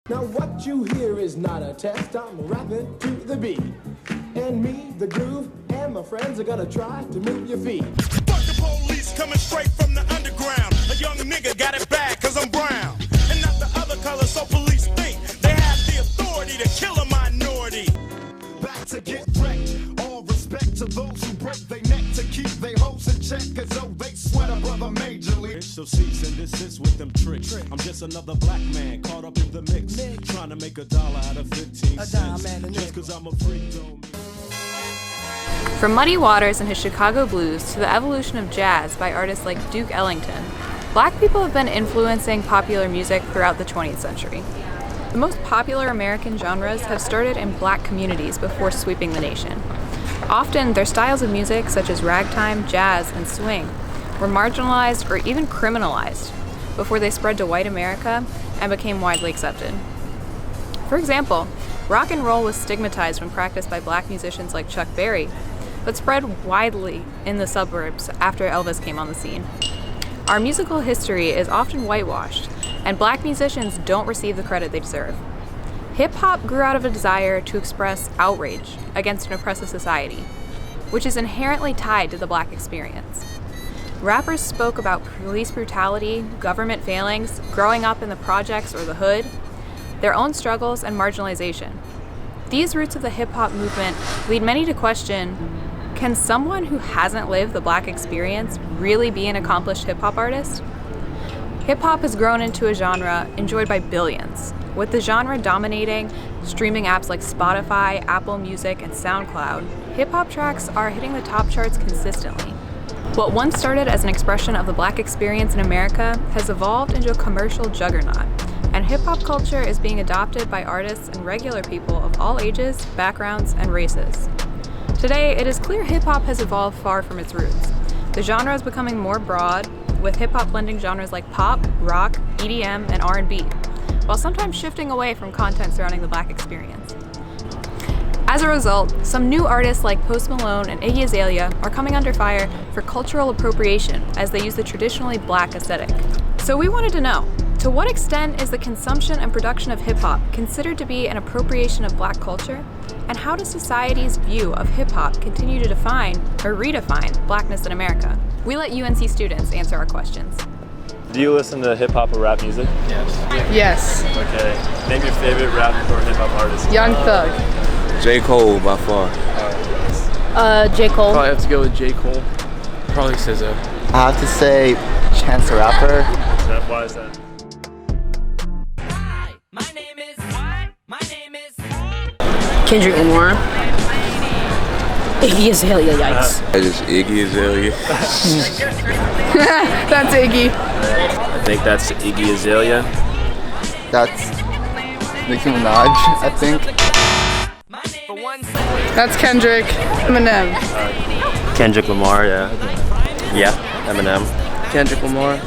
Now what you hear is not a test, I'm rapping to the beat. And me, the groove, and my friends are gonna try to move your feet. Fuck the police coming straight from the underground. A young nigga got it bad cause I'm brown. And not the other color, so police think they have the authority to kill a minority. Back to get wrecked. All respect to those who break their neck to keep their hoes in check, cause though they sweat a brother majorly. So cease and desist with them tricks. I'm just another black man caught up in the mix. Trying to make $1 out of 15 cents. Just cause I'm a freak don't mean. From Muddy Waters and his Chicago blues to the evolution of jazz by artists like Duke Ellington, black people have been influencing popular music throughout the 20th century. The most popular American genres have started in black communities before sweeping the nation. Often, their styles of music, such as ragtime, jazz, and swing, were marginalized or even criminalized before they spread to white America and became widely accepted. For example, rock and roll was stigmatized when practiced by black musicians like Chuck Berry, but spread widely in the suburbs after Elvis came on the scene. Our musical history is often whitewashed, and black musicians don't receive the credit they deserve. Hip-hop grew out of a desire to express outrage against an oppressive society, which is inherently tied to the black experience. Rappers spoke about police brutality, government failings, growing up in the projects or the hood, their own struggles, and marginalization. These roots of the hip-hop movement lead many to question, can someone who hasn't lived the black experience really be an accomplished hip-hop artist? Hip-hop has grown into a genre enjoyed by billions, with the genre dominating streaming apps like Spotify, Apple Music, and SoundCloud. Hip-hop tracks are hitting the top charts consistently. What once started as an expression of the black experience in America has evolved into a commercial juggernaut, and hip-hop culture is being adopted by artists and regular people of all ages, backgrounds, and races. Today, it is clear hip-hop has evolved far from its roots. The genre is becoming more broad, with hip-hop blending genres like pop, rock, EDM, and R&B, while sometimes shifting away from content surrounding the black experience. As a result, some new artists like Post Malone and Iggy Azalea are coming under fire for cultural appropriation as they use the traditionally black aesthetic. So we wanted to know, to what extent is the consumption and production of hip-hop considered to be an appropriation of black culture? And how does society's view of hip-hop continue to define or redefine blackness in America? We let UNC students answer our questions. Do you listen to hip-hop or rap music? Yes. Okay. Name your favorite rap or hip-hop artist. Young Thug. J. Cole by far. J. Cole. Probably have to go with J. Cole. Probably SZA. I have to say Chance the Rapper. Why is that? Hi, my name is Kendrick Lamar. Iggy Azalea, yikes. Just Iggy Azalea. That's Iggy. I think that's Iggy Azalea. That's Nicki Minaj, I think. That's Kendrick. Eminem. Kendrick Lamar, yeah. Yeah, Eminem. Kendrick Lamar.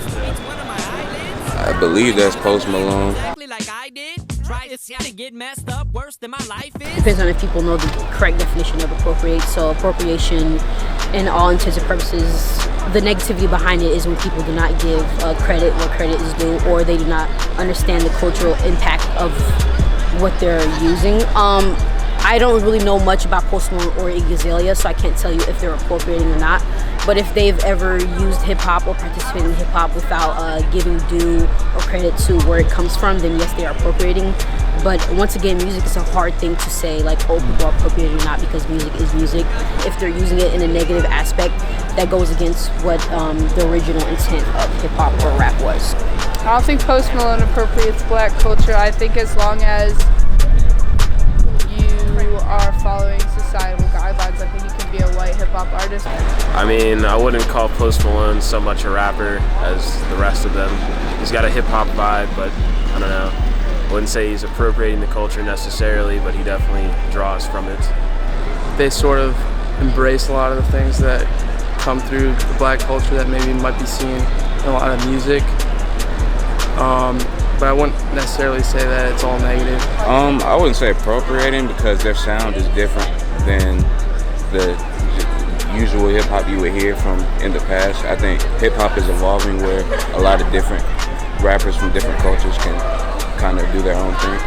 I believe that's Post Malone. Depends on if people know the correct definition of appropriate. So appropriation, in all intents and purposes, the negativity behind it is when people do not give credit where credit is due, or they do not understand the cultural impact of what they're using. I don't really know much about Post Malone or Iggy Azalea, so I can't tell you if they're appropriating or not. But if they've ever used hip-hop or participated in hip-hop without giving due or credit to where it comes from, then yes, they are appropriating. But once again, music is a hard thing to say, like, oh, people are appropriating or not, because music is music. If they're using it in a negative aspect, that goes against what the original intent of hip-hop or rap was. I don't think Post Malone appropriates black culture. I think as long as you are following societal guidelines, I think you can be a white hip-hop artist. I mean, I wouldn't call Post Malone so much a rapper as the rest of them. He's got a hip-hop vibe, but I don't know. I wouldn't say he's appropriating the culture necessarily, but he definitely draws from it. They sort of embrace a lot of the things that come through the black culture that maybe might be seen in a lot of music. But I wouldn't necessarily say that it's all negative. I wouldn't say appropriating, because their sound is different than the usual hip-hop you would hear from in the past. I think hip-hop is evolving where a lot of different rappers from different cultures can kind of do their own thing.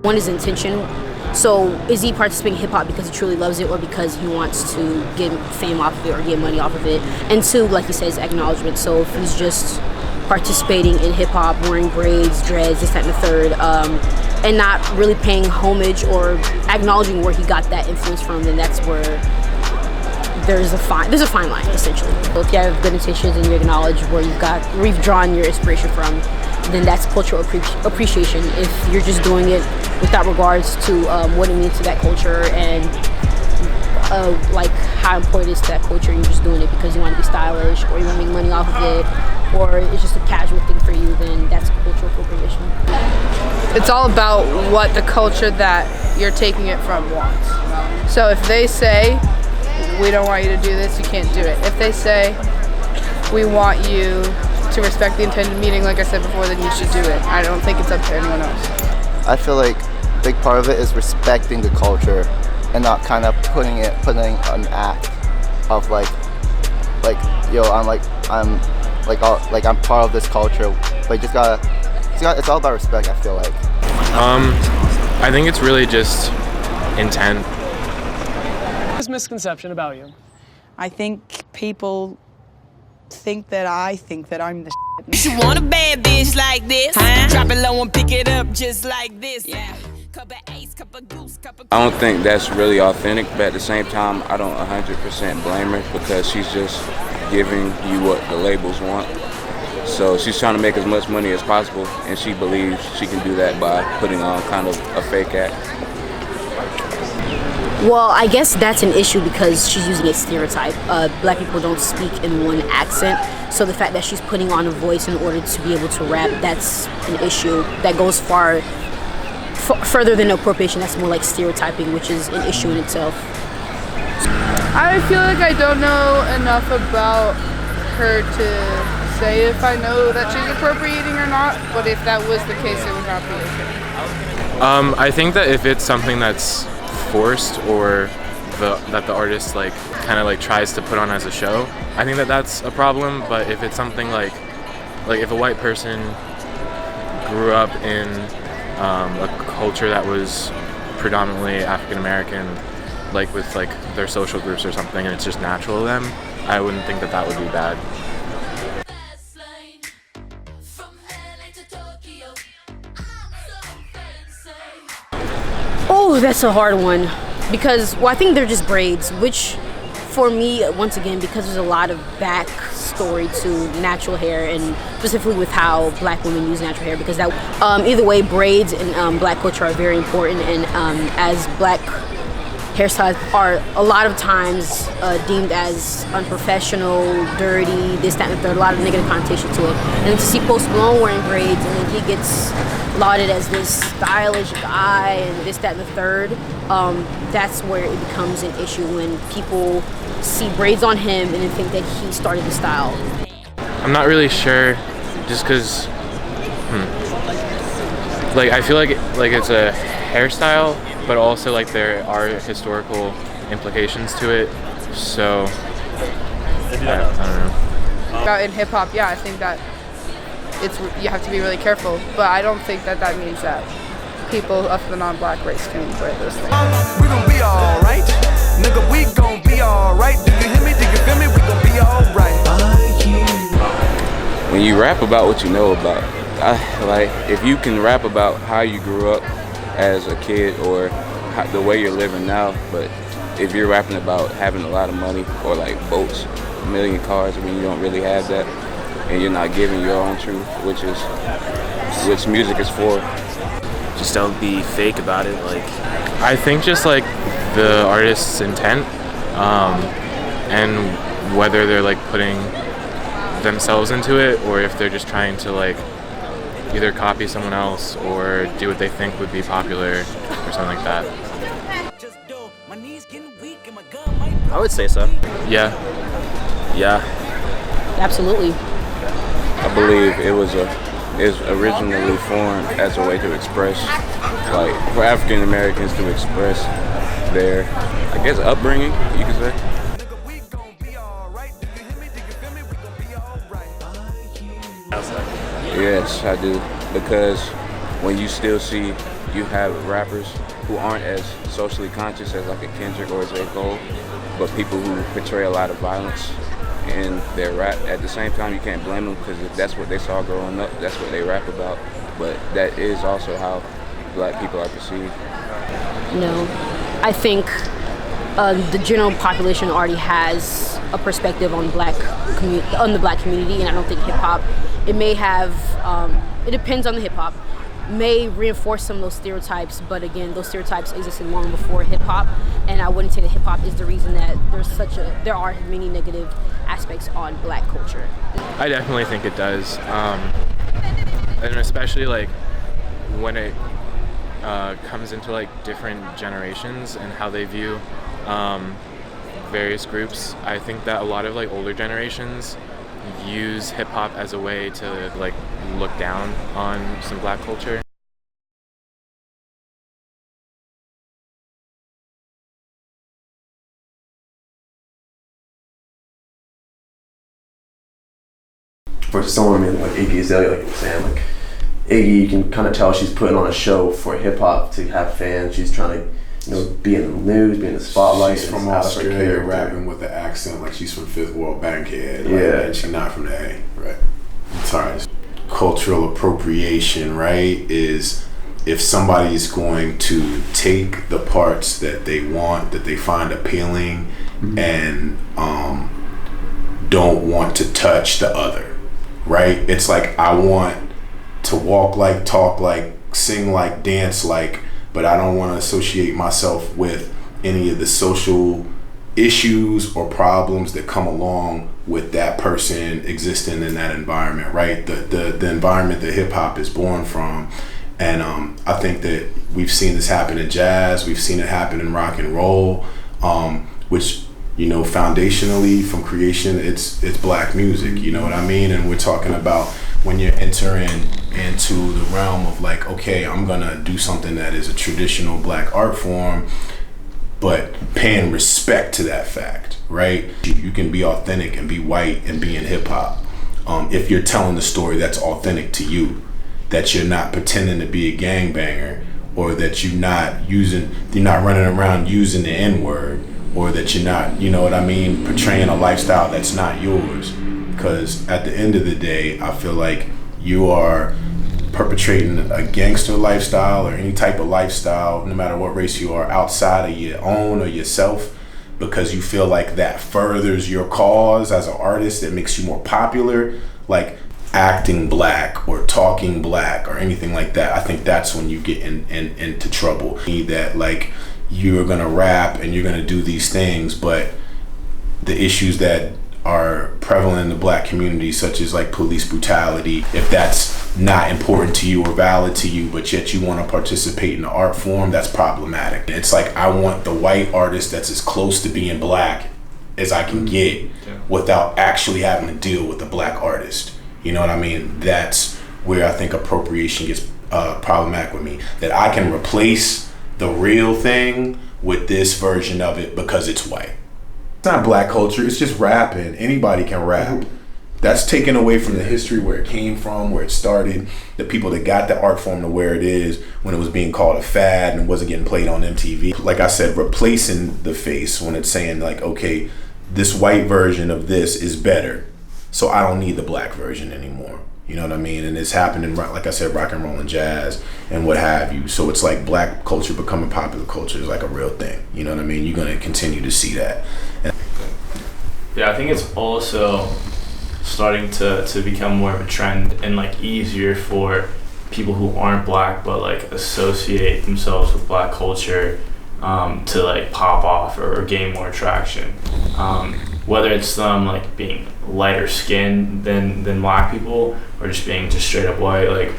One is intention. So is he participating in hip hop because he truly loves it or because he wants to get fame off of it or get money off of it? And two, like he says, acknowledgement. So if he's just participating in hip hop, wearing braids, dreads, this, that, and the third, and not really paying homage or acknowledging where he got that influence from, then that's where there's a fine line, essentially. So if you have good intentions and you acknowledge where you've drawn your inspiration from, then that's cultural appreciation. If you're just doing it without regards to what it means to that culture and like how important it is to that culture, and you're just doing it because you want to be stylish or you want to make money off of it, or it's just a casual thing for you, then that's cultural appropriation. It's all about what the culture that you're taking it from wants. So if they say, we don't want you to do this, you can't do it. If they say, we want you to respect the intended meaning, like I said before, then you should do it. I don't think it's up to anyone else. I feel like a big part of it is respecting the culture and not kind of putting an act of like yo, I'm part of this culture, but you just it's all about respect, I feel like. I think it's really just intent. What's misconception about you? I think people think that I'm the shit. You want a bad bitch like this? Huh? Drop it low and pick it up just like this. Yeah. I don't think that's really authentic, but at the same time, I don't 100% blame her because she's just giving you what the labels want. So she's trying to make as much money as possible, and she believes she can do that by putting on kind of a fake act. Well, I guess that's an issue because she's using a stereotype. Black people don't speak in one accent, so the fact that she's putting on a voice in order to be able to rap, that's an issue that goes further than appropriation. That's more like stereotyping, which is an issue in itself. I feel like I don't know enough about her to say if I know that she's appropriating or not, but if that was the case, it would not be okay. I think that if it's something that's forced or that the artist like kind of like tries to put on as a show, I think that that's a problem. But if it's something like if a white person grew up in a culture that was predominantly African American, like with like their social groups or something, and it's just natural to them, I wouldn't think that that would be bad. Oh, that's a hard one because, well, I think they're just braids, which for me, once again, because there's a lot of backstory to natural hair and specifically with how black women use natural hair, because that either way, braids in black culture are very important, and as black hairstyles are a lot of times deemed as unprofessional, dirty, this, that, and the third, a lot of negative connotation to it. And then to see Post Malone wearing braids and then he gets lauded as this stylish guy and this, that, and the third, that's where it becomes an issue when people see braids on him and then think that he started the style. I'm not really sure, just because like I feel like it's a hairstyle, but also like there are historical implications to it, so I don't know. About in hip hop, yeah, I think that you have to be really careful, but I don't think that means that people of the non-black race can wear those things. We gon' be alright, nigga. We gon' be alright. Do you hear me? Do you feel me? We gon' be alright. When you rap about what you know about, like if you can rap about how you grew up as a kid or the way you're living now, but if you're rapping about having a lot of money or like boats, a million cars, when you don't really have that, and you're not giving your own truth, which music is for. Just don't be fake about it. Like, I think just like the artist's intent, and whether they're like putting themselves into it or if they're just trying to like either copy someone else or do what they think would be popular or something like that. I would say so. Yeah. Absolutely. I believe it was originally formed as a way to express, like for African Americans to express their, I guess, upbringing, you could say. Yes, I do. Because when you still see, you have rappers who aren't as socially conscious as like a Kendrick or a J. Cole, but people who portray a lot of violence in their rap. At the same time, you can't blame them because if that's what they saw growing up, that's what they rap about. But that is also how black people are perceived. No, I think the general population already has a perspective on the black community, and I don't think hip hop. It may have. It depends on the hip hop. May reinforce some of those stereotypes, but again, those stereotypes existed long before hip hop, and I wouldn't say that hip hop is the reason that there are many negative aspects on black culture. I definitely think it does, and especially like when it comes into like different generations and how they view various groups. I think that a lot of like older generations use hip hop as a way to like look down on some black culture. For someone like Iggy Azalea, like you were saying, like Iggy, you can kind of tell she's putting on a show for hip hop to have fans. She's trying to, be in the news, be in the spotlight. She's from Australia, rapping with an accent like she's from Fifth World Bankhead. Yeah, and she's not from the A, right? Sorry. Cultural appropriation, right, is if somebody's going to take the parts that they want, that they find appealing, and don't want to touch the other, right? It's like, I want to walk like, talk like, sing like, dance like, but I don't want to associate myself with any of the social issues or problems that come along with that person existing in that environment, right? The environment that hip hop is born from. And I think that we've seen this happen in jazz, we've seen it happen in rock and roll, which, foundationally from creation, it's black music, you know what I mean? And we're talking about when you're entering into the realm of like, okay, I'm gonna do something that is a traditional black art form, but paying respect to that fact, right? You can be authentic and be white and be in hip hop. If you're telling the story that's authentic to you, that you're not pretending to be a gangbanger, or that you're not running around using the N-word, or that you're not, portraying a lifestyle that's not yours. Because at the end of the day, I feel like you are perpetrating a gangster lifestyle or any type of lifestyle, no matter what race you are, outside of your own or yourself, because you feel like that furthers your cause as an artist, that makes you more popular, like acting black or talking black or anything like that. I think that's when you get into trouble. That like you're gonna rap and you're gonna do these things, but the issues that are prevalent in the black community, such as like police brutality, if that's not important to you or valid to you, but yet you want to participate in the art form, that's problematic. It's like, I want the white artist that's as close to being black as I can get without actually having to deal with the black artist. You know what I mean? That's where I think appropriation gets problematic with me. That I can replace the real thing with this version of it because it's white. It's not black culture, it's just rapping. Anybody can rap. That's taken away from the history where it came from, where it started, the people that got the art form to where it is when it was being called a fad and wasn't getting played on MTV. Like I said, replacing the face when it's saying like, okay, this white version of this is better, so I don't need the black version anymore. You know what I mean? And it's happened in, like I said, rock and roll and jazz and what have you. So it's like black culture becoming popular culture is like a real thing. You know what I mean? You're gonna continue to see that. Yeah, I think it's also starting to become more of a trend and like easier for people who aren't black but like associate themselves with black culture to like pop off or gain more traction. Whether it's them like being lighter skinned than black people or just being just straight up white, like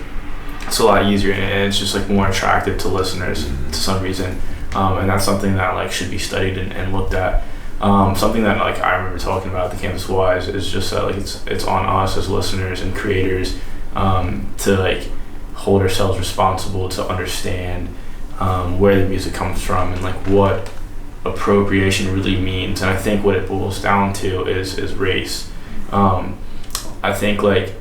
it's a lot easier and it's just like more attractive to listeners to some reason. And that's something that like should be studied and looked at. Something that like I remember talking about at the Campus Wise is just that like it's on us as listeners and creators to like hold ourselves responsible to understand where the music comes from and like what appropriation really means. And I think what it boils down to is race. I think like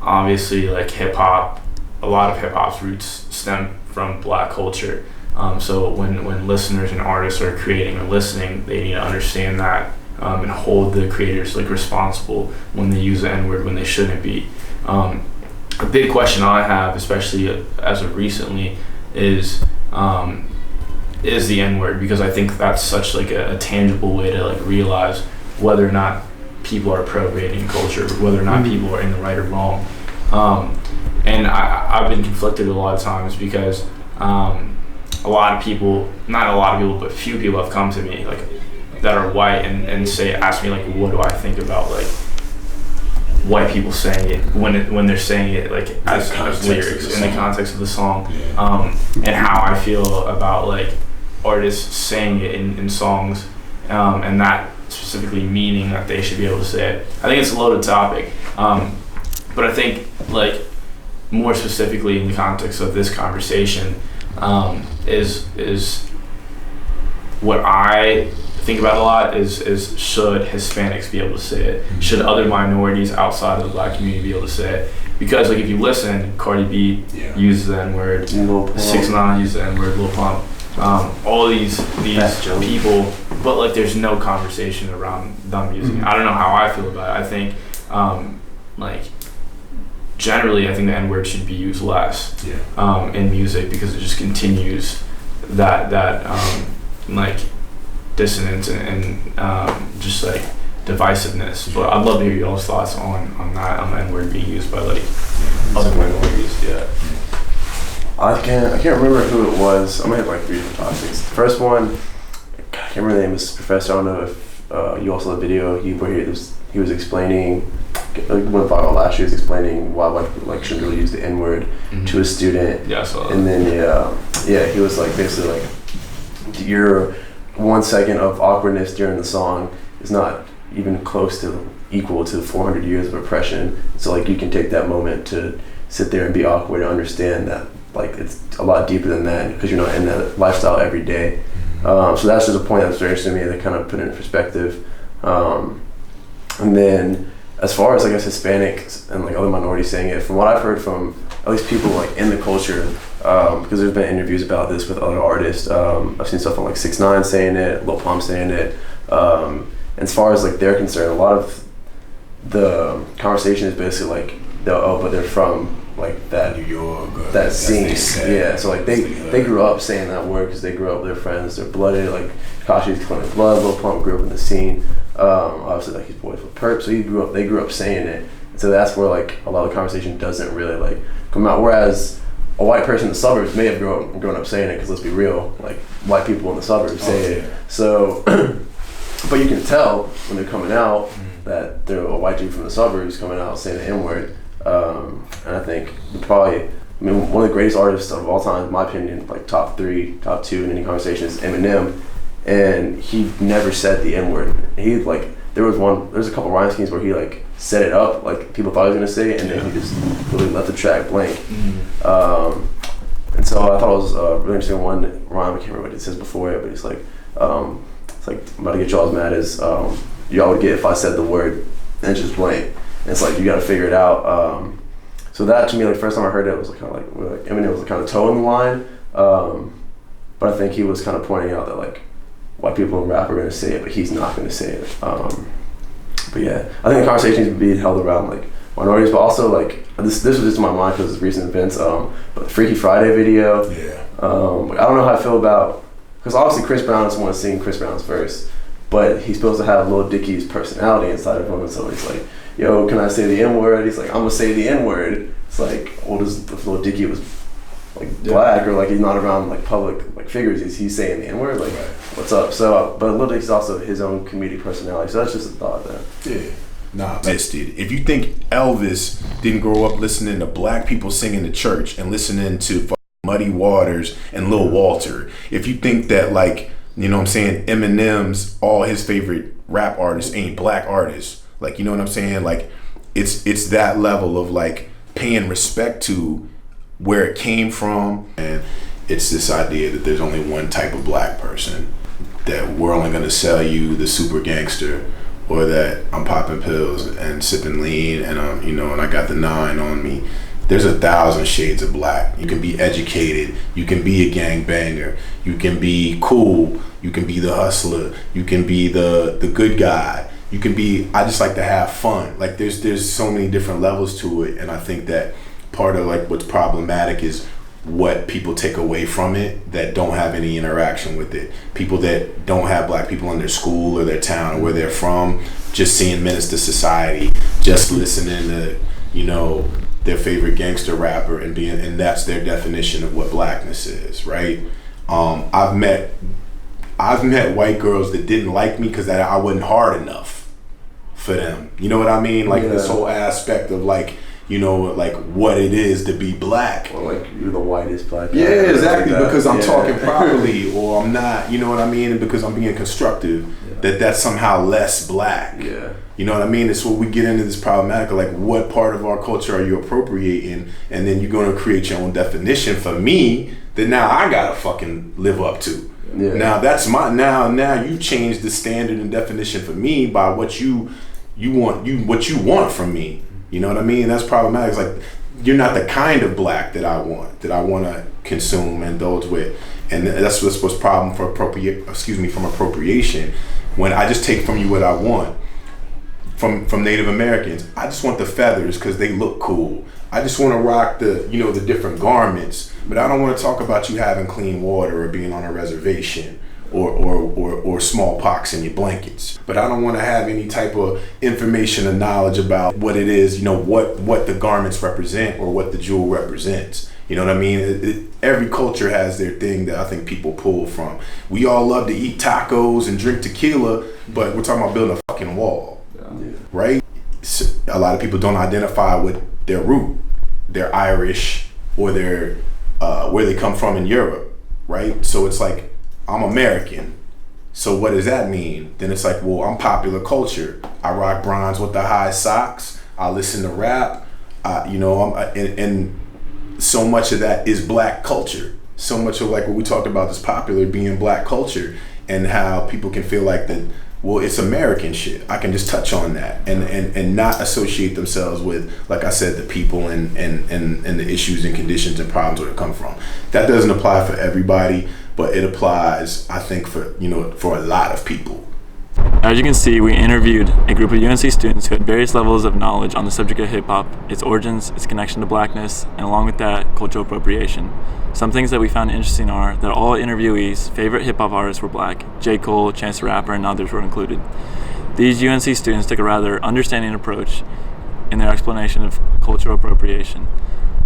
obviously like hip hop, a lot of hip hop's roots stem from black culture. So when listeners and artists are creating or listening, they need to understand that and hold the creators like responsible when they use the N-word when they shouldn't be. A big question I have, especially as of recently, is the N-word, because I think that's such like a tangible way to like realize whether or not people are appropriating culture, whether or not people are in the right or wrong. And I've been conflicted a lot of times because a lot of people, not a lot of people, but few people have come to me like that are white and ask me like, what do I think about like white people saying it when they're saying it like as lyrics in the context of the song, and how I feel about like artists saying it in songs, and that specifically meaning that they should be able to say it. I think it's a loaded topic, but I think like more specifically in the context of this conversation, is what I think about a lot is should Hispanics be able to say it? Should other minorities outside of the black community be able to say it? Because like if you listen, Cardi B uses the N-word, 6ix9ine uses the N-word, Lil Pump, all these people, but like there's no conversation around them using it. I don't know how I feel about it. I think like generally I think the N-word should be used less in music, because it just continues that like dissonance and just like divisiveness. But I'd love to hear y'all's thoughts on that, on the N-word being used by like other minorities. I can't remember who it was. I'm gonna hit like 3 different topics. The first one, I can't remember the name of this professor. I don't know if you also saw the video. He was explaining, like went viral last year, was explaining why white people like shouldn't really use the N-word to a student. Yeah, I saw that. And then he was like basically like, your 1 second of awkwardness during the song is not even close to equal to 400 years of oppression. So like you can take that moment to sit there and be awkward and understand that like it's a lot deeper than that, because you're not in that lifestyle every day. So that's just a point that's very interesting to me, that kind of put it in perspective. And then as far as I guess Hispanics and like other minorities saying it, from what I've heard from at least people like in the culture, because there's been interviews about this with other artists. I've seen stuff from like 6ix9ine saying it, Lil Pump saying it. And as far as like they're concerned, a lot of the conversation is basically like, but they're from like that New York, that scene. Yeah, so like they grew up saying that word because they grew up with their friends. They're blooded. Like Kashi's Clinic Blood. Lil Pump grew up in the scene. Obviously, like he's boys with Perp, so they grew up saying it. So that's where like a lot of the conversation doesn't really like come out. Whereas a white person in the suburbs may have grown up saying it, because let's be real, like white people in the suburbs say it. So, but you can tell when they're coming out that they're a white dude from the suburbs coming out saying the N-word. And I think one of the greatest artists of all time, in my opinion, like top 3, top 2 in any conversation, is Eminem, and he never said the N-word. He like there's a couple rhyme schemes where he like set it up like people thought he was gonna say it, and then he just really left the track blank. And so I thought it was a really interesting one rhyme. I can't remember what it says before it, but it's like I'm about to get y'all as mad as y'all would get if I said the word and it's just blank. And it's like you got to figure it out. So that to me, like first time I heard it was like kind of like Eminem was kind of toeing the line, but I think he was kind of pointing out that like white people in rap are going to say it, but he's not going to say it. But yeah, I think the conversation needs to be held around like minorities, but also like this was just in my mind because of recent events. But the Freaky Friday video, I don't know how I feel about, because obviously Chris Brown doesn't want to sing Chris Brown's verse, but he's supposed to have Lil Dicky's personality inside of him, and so he's like, yo, can I say the N-word? He's like, I'm gonna say the N-word. It's like, well, if Lil Dicky was like black or like he's not around like public like figures, he's saying the N-word, like what's up? So but Lil Dicky's also his own comedic personality, so that's just a thought there. Yeah. Nah, listed. If you think Elvis didn't grow up listening to black people singing to church and listening to Muddy Waters and Lil Walter, if you think that like, you know what I'm saying, Eminem's all his favorite rap artists ain't black artists, like, you know what I'm saying, like it's that level of like paying respect to where it came from. And it's this idea that there's only one type of black person, that we're only gonna sell you the super gangster or that I'm popping pills and sipping lean and and I got the 9 on me. There's 1,000 shades of black. You can be educated, you can be a gangbanger, you can be cool, you can be the hustler, you can be the good guy, you can be, I just like to have fun. Like there's so many different levels to it, and I think that part of like what's problematic is what people take away from it that don't have any interaction with it. People that don't have black people in their school or their town or where they're from, just seeing Menace to Society, just listening to, their favorite gangster rapper and that's their definition of what blackness is, right? I've met white girls that didn't like me because I wasn't hard enough for them. You know what I mean? Like this whole aspect of like what it is to be black. Or like you're the whitest black guy. Yeah, exactly. Like because I'm talking properly, or I'm not. You know what I mean? And because I'm being constructive, that's somehow less black. Yeah. You know what I mean? It's what we get into this problematic of like, what part of our culture are you appropriating? And then you're going to create your own definition for me that now I gotta fucking live up to. Yeah. Now that's now you change the standard and definition for me by what you want from me. You know what I mean? That's problematic. It's like you're not the kind of black that I want to consume and indulge with. And that's what's problem for appropriation. When I just take from you what I want. From Native Americans, I just want the feathers because they look cool. I just want to rock the different garments, but I don't want to talk about you having clean water or being on a reservation or smallpox in your blankets. But I don't want to have any type of information or knowledge about what it is, what the garments represent or what the jewel represents. You know what I mean? Every culture has their thing that I think people pull from. We all love to eat tacos and drink tequila, but we're talking about building a fucking wall. Right? A lot of people don't identify with their root. They're Irish or they're where they come from in Europe, right? So it's like, I'm American. So what does that mean? Then it's like, well, I'm popular culture. I rock bronze with the high socks. I listen to rap. And so much of that is black culture. So much of like what we talked about is popular being black culture, and how people can feel like that, well, it's American shit. I can just touch on that and not associate themselves with, like I said, the people and the issues and conditions and problems where it come from. That doesn't apply for everybody, but it applies, I think, for a lot of people. As you can see, we interviewed a group of UNC students who had various levels of knowledge on the subject of hip-hop, its origins, its connection to blackness, and along with that, cultural appropriation. Some things that we found interesting are that all interviewees' favorite hip-hop artists were black. J. Cole, Chance the Rapper, and others were included. These UNC students took a rather understanding approach in their explanation of cultural appropriation.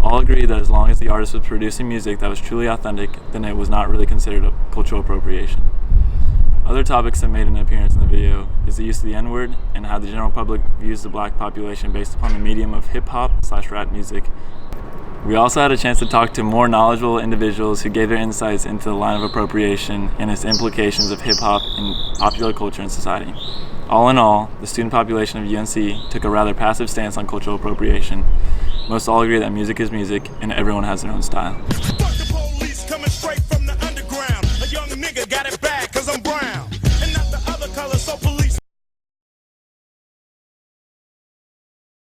All agreed that as long as the artist was producing music that was truly authentic, then it was not really considered a cultural appropriation. Other topics that made an appearance in the video is the use of the N-word and how the general public views the black population based upon the medium of hip-hop/rap music. We also had a chance to talk to more knowledgeable individuals who gave their insights into the line of appropriation and its implications of hip-hop in popular culture and society. All in all, the student population of UNC took a rather passive stance on cultural appropriation. Most all agree that music is music and everyone has their own style.